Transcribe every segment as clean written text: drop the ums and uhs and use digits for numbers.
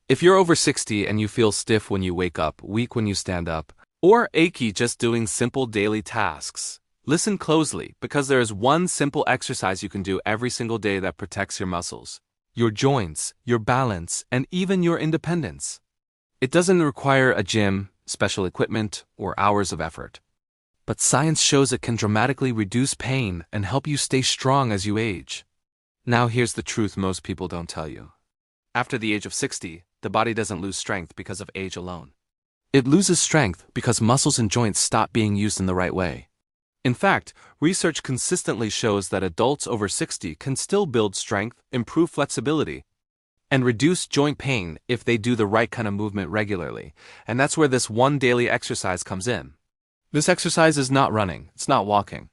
If you're over 60 and you feel stiff when you wake up, weak when you stand up, or achy just doing simple daily tasks, listen closely because there is one simple exercise you can do every single day that protects your muscles, your joints, your balance, and even your independence. It doesn't require a gym, special equipment, or hours of effort. But science shows it can dramatically reduce pain and help you stay strong as you age. Now here's the truth most people don't tell you. After the age of 60, the body doesn't lose strength because of age alone. It loses strength because muscles and joints stop being used in the right way. In fact, research consistently shows that adults over 60 can still build strength, improve flexibility, and reduce joint pain if they do the right kind of movement regularly. And that's where this one daily exercise comes in. This exercise is not running, it's not walking,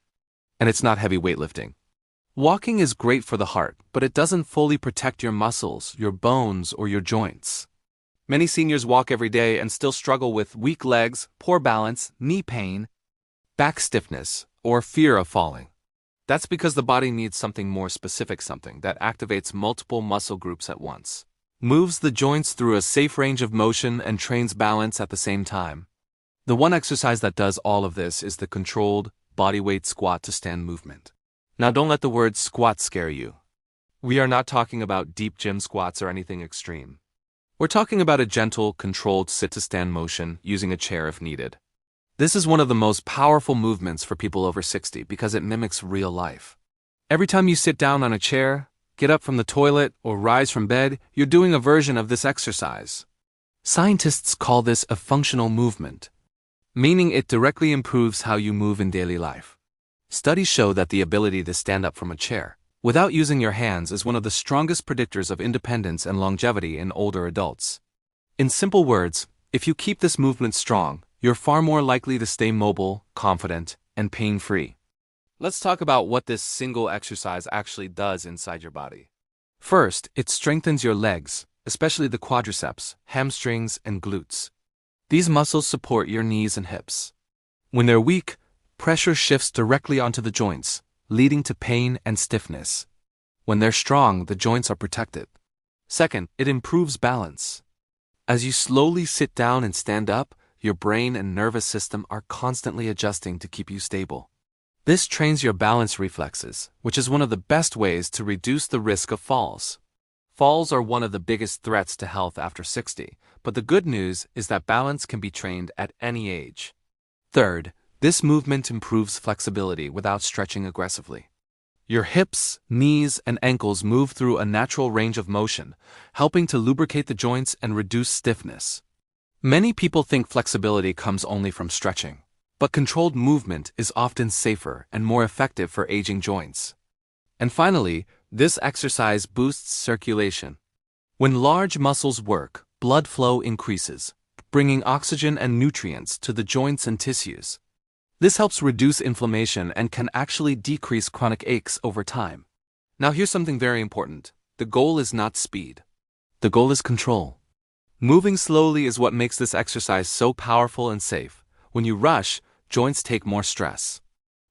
and it's not heavy weightlifting. Walking is great for the heart, but it doesn't fully protect your muscles, your bones, or your joints. Many seniors walk every day and still struggle with weak legs, poor balance, knee pain, back stiffness, or fear of falling. That's because the body needs something more specific, something that activates multiple muscle groups at once, moves the joints through a safe range of motion, and trains balance at the same time. The one exercise that does all of this is the controlled bodyweight squat to stand movement. Now don't let the word squat scare you. We are not talking about deep gym squats or anything extreme. We're talking about a gentle, controlled sit-to-stand motion using a chair if needed. This is one of the most powerful movements for people over 60 because it mimics real life. Every time you sit down on a chair, get up from the toilet, or rise from bed, you're doing a version of this exercise. Scientists call this a functional movement, meaning it directly improves how you move in daily life. Studies show that the ability to stand up from a chair without using your hands is one of the strongest predictors of independence and longevity in older adults. In simple words, if you keep this movement strong, you're far more likely to stay mobile, confident, and pain-free. Let's talk about what this single exercise actually does inside your body. First, it strengthens your legs, especially the quadriceps, hamstrings, and glutes. These muscles support your knees and hips. When they're weak, pressure shifts directly onto the joints, leading to pain and stiffness. When they're strong, the joints are protected. Second, it improves balance. As you slowly sit down and stand up, your brain and nervous system are constantly adjusting to keep you stable. This trains your balance reflexes, which is one of the best ways to reduce the risk of falls. Falls are one of the biggest threats to health after 60, but the good news is that balance can be trained at any age. Third, this movement improves flexibility without stretching aggressively. Your hips, knees, and ankles move through a natural range of motion, helping to lubricate the joints and reduce stiffness. Many people think flexibility comes only from stretching, but controlled movement is often safer and more effective for aging joints. And finally, this exercise boosts circulation. When large muscles work, blood flow increases, bringing oxygen and nutrients to the joints and tissues. This helps reduce inflammation and can actually decrease chronic aches over time. Now here's something very important. The goal is not speed. The goal is control. Moving slowly is what makes this exercise so powerful and safe. When you rush, joints take more stress.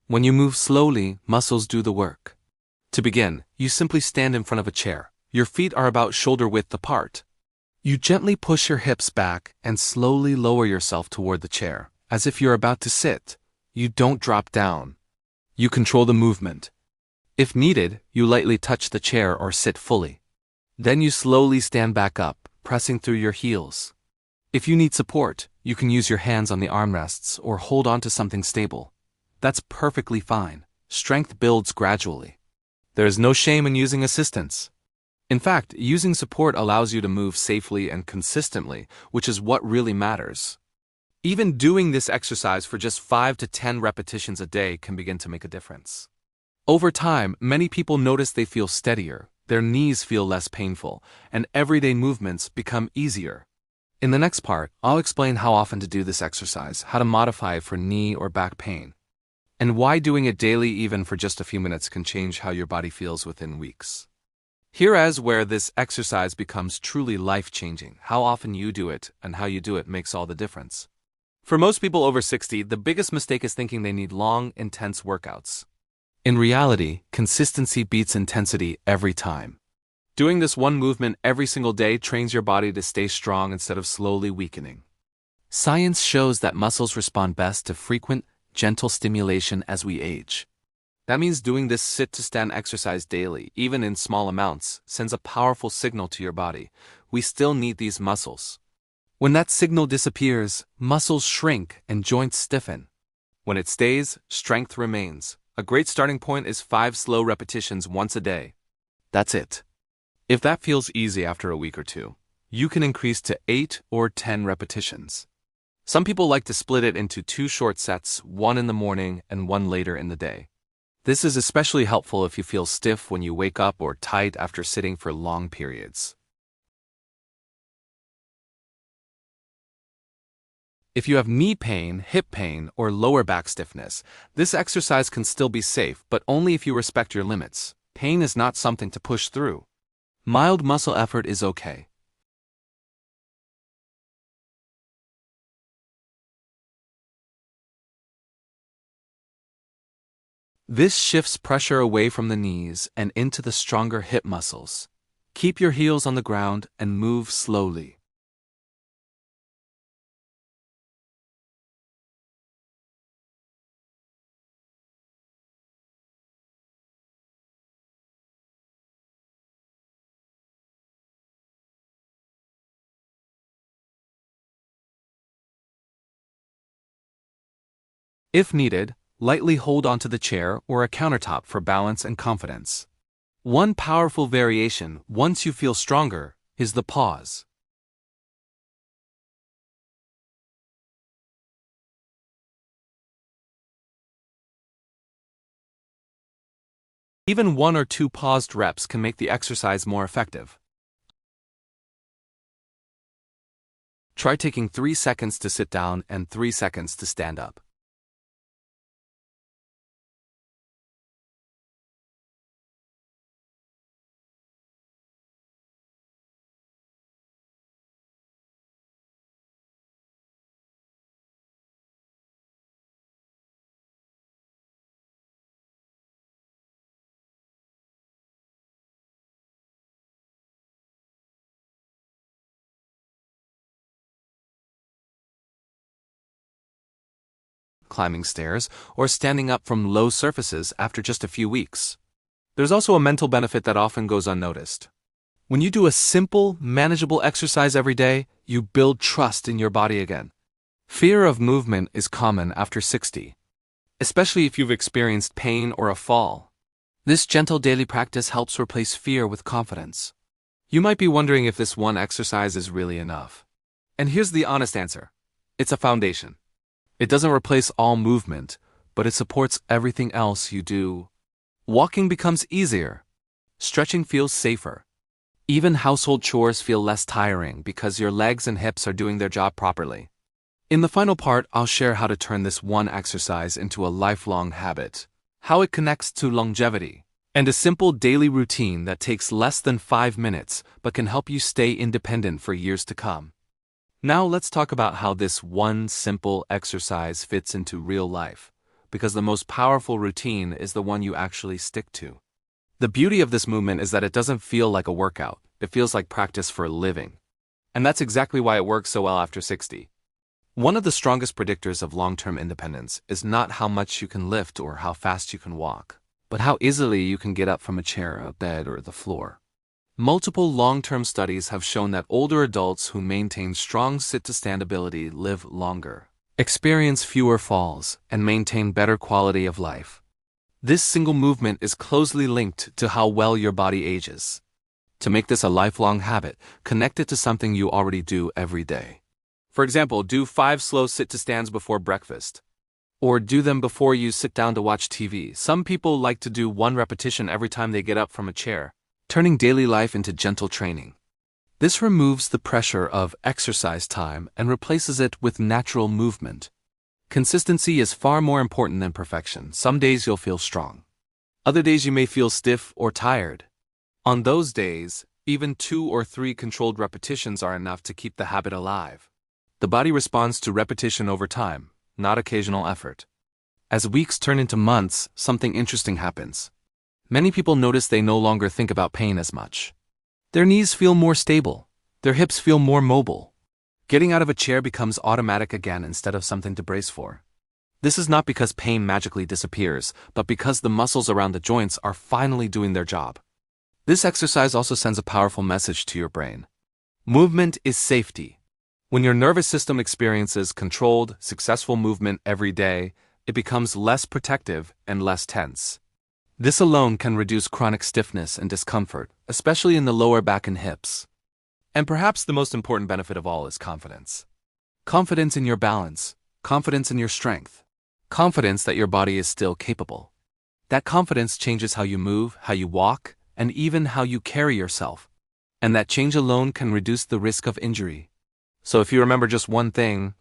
When you move slowly, muscles do the work. To begin, you simply stand in front of a chair. Your feet are about shoulder width apart. You gently push your hips back and slowly lower yourself toward the chair, as if you're about to sit. You don't drop down. You control the movement. If needed, you lightly touch the chair or sit fully. Then you slowly stand back up, pressing through your heels. If you need support, you can use your hands on the armrests or hold on to something stable. That's perfectly fine. Strength builds gradually. There is no shame in using assistance. In fact, using support allows you to move safely and consistently, which is what really matters. Even doing this exercise for just 5 to 10 repetitions a day can begin to make a difference. Over time, many people notice they feel steadier, their knees feel less painful, and everyday movements become easier. In the next part, I'll explain how often to do this exercise, how to modify it for knee or back pain, and why doing it daily even for just a few minutes can change how your body feels within weeks. Here is where this exercise becomes truly life-changing. How often you do it and how you do it makes all the difference. For most people over 60, the biggest mistake is thinking they need long, intense workouts. In reality, consistency beats intensity every time. Doing this one movement every single day trains your body to stay strong instead of slowly weakening. Science shows that muscles respond best to frequent, gentle stimulation as we age. That means doing this sit-to-stand exercise daily, even in small amounts, sends a powerful signal to your body. We still need these muscles. When that signal disappears, muscles shrink and joints stiffen. When it stays, strength remains. A great starting point is 5 slow repetitions once a day. That's it. If that feels easy after a week or two, you can increase to 8 or 10 repetitions. Some people like to split it into 2 short sets, one in the morning and one later in the day. This is especially helpful if you feel stiff when you wake up or tight after sitting for long periods. If you have knee pain, hip pain, or lower back stiffness, this exercise can still be safe, but only if you respect your limits. Pain is not something to push through. Mild muscle effort is okay. This shifts pressure away from the knees and into the stronger hip muscles. Keep your heels on the ground and move slowly. If needed, lightly hold onto the chair or a countertop for balance and confidence. One powerful variation, once you feel stronger, is the pause. Even 1 or 2 paused reps can make the exercise more effective. Try taking 3 seconds to sit down and 3 seconds to stand up. Climbing stairs, or standing up from low surfaces after just a few weeks. There's also a mental benefit that often goes unnoticed. When you do a simple, manageable exercise every day, you build trust in your body again. Fear of movement is common after 60, especially if you've experienced pain or a fall. This gentle daily practice helps replace fear with confidence. You might be wondering if this one exercise is really enough. And here's the honest answer. It's a foundation. It doesn't replace all movement, but it supports everything else you do. Walking becomes easier. Stretching feels safer. Even household chores feel less tiring because your legs and hips are doing their job properly. In the final part, I'll share how to turn this one exercise into a lifelong habit, how it connects to longevity, and a simple daily routine that takes less than 5 minutes but can help you stay independent for years to come. Now let's talk about how this one simple exercise fits into real life, because the most powerful routine is the one you actually stick to. The beauty of this movement is that it doesn't feel like a workout, it feels like practice for a living. And that's exactly why it works so well after 60. One of the strongest predictors of long-term independence is not how much you can lift or how fast you can walk, but how easily you can get up from a chair, a bed, or the floor. Multiple long-term studies have shown that older adults who maintain strong sit-to-stand ability live longer, experience fewer falls, and maintain better quality of life. This single movement is closely linked to how well your body ages. To make this a lifelong habit, connect it to something you already do every day. For example, do 5 slow sit-to-stands before breakfast. Or do them before you sit down to watch TV. Some people like to do 1 repetition every time they get up from a chair, turning daily life into gentle training. This removes the pressure of exercise time and replaces it with natural movement. Consistency is far more important than perfection. Some days you'll feel strong. Other days you may feel stiff or tired. On those days, even 2 or 3 controlled repetitions are enough to keep the habit alive. The body responds to repetition over time, not occasional effort. As weeks turn into months, something interesting happens. Many people notice they no longer think about pain as much. Their knees feel more stable. Their hips feel more mobile. Getting out of a chair becomes automatic again instead of something to brace for. This is not because pain magically disappears, but because the muscles around the joints are finally doing their job. This exercise also sends a powerful message to your brain. Movement is safety. When your nervous system experiences controlled, successful movement every day, it becomes less protective and less tense. This alone can reduce chronic stiffness and discomfort, especially in the lower back and hips. And perhaps the most important benefit of all is confidence. Confidence in your balance, confidence in your strength, confidence that your body is still capable. That confidence changes how you move, how you walk, and even how you carry yourself. And that change alone can reduce the risk of injury. So if you remember just one thing,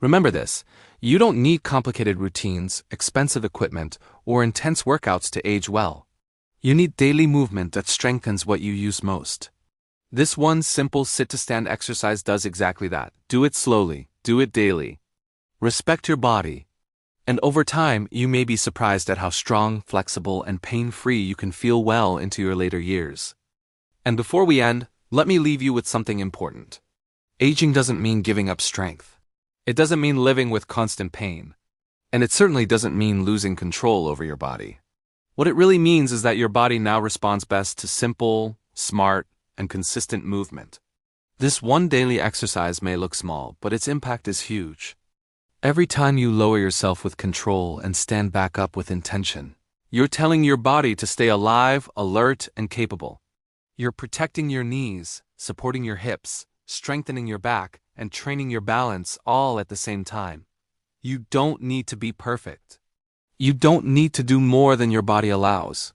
remember this: you don't need complicated routines, expensive equipment, or intense workouts to age well. You need daily movement that strengthens what you use most. This one simple sit-to-stand exercise does exactly that. Do it slowly, do it daily. Respect your body. And over time, you may be surprised at how strong, flexible, and pain-free you can feel well into your later years. And before we end, let me leave you with something important. Aging doesn't mean giving up strength. It doesn't mean living with constant pain. And it certainly doesn't mean losing control over your body. What it really means is that your body now responds best to simple, smart, and consistent movement. This one daily exercise may look small, but its impact is huge. Every time you lower yourself with control and stand back up with intention, you're telling your body to stay alive, alert, and capable. You're protecting your knees, supporting your hips, strengthening your back, and training your balance all at the same time. You don't need to be perfect. You don't need to do more than your body allows.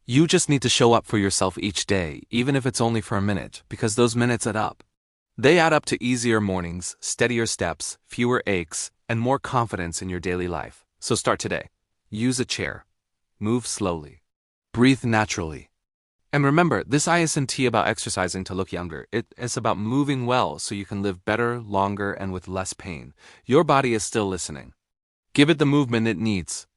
You just need to show up for yourself each day, even if it's only for a minute, because those minutes add up. They add up to easier mornings, steadier steps, fewer aches, and more confidence in your daily life. So start today. Use a chair. Move slowly. Breathe naturally. And remember, this isn't about exercising to look younger. It is about moving well so you can live better, longer, and with less pain. Your body is still listening. Give it the movement it needs.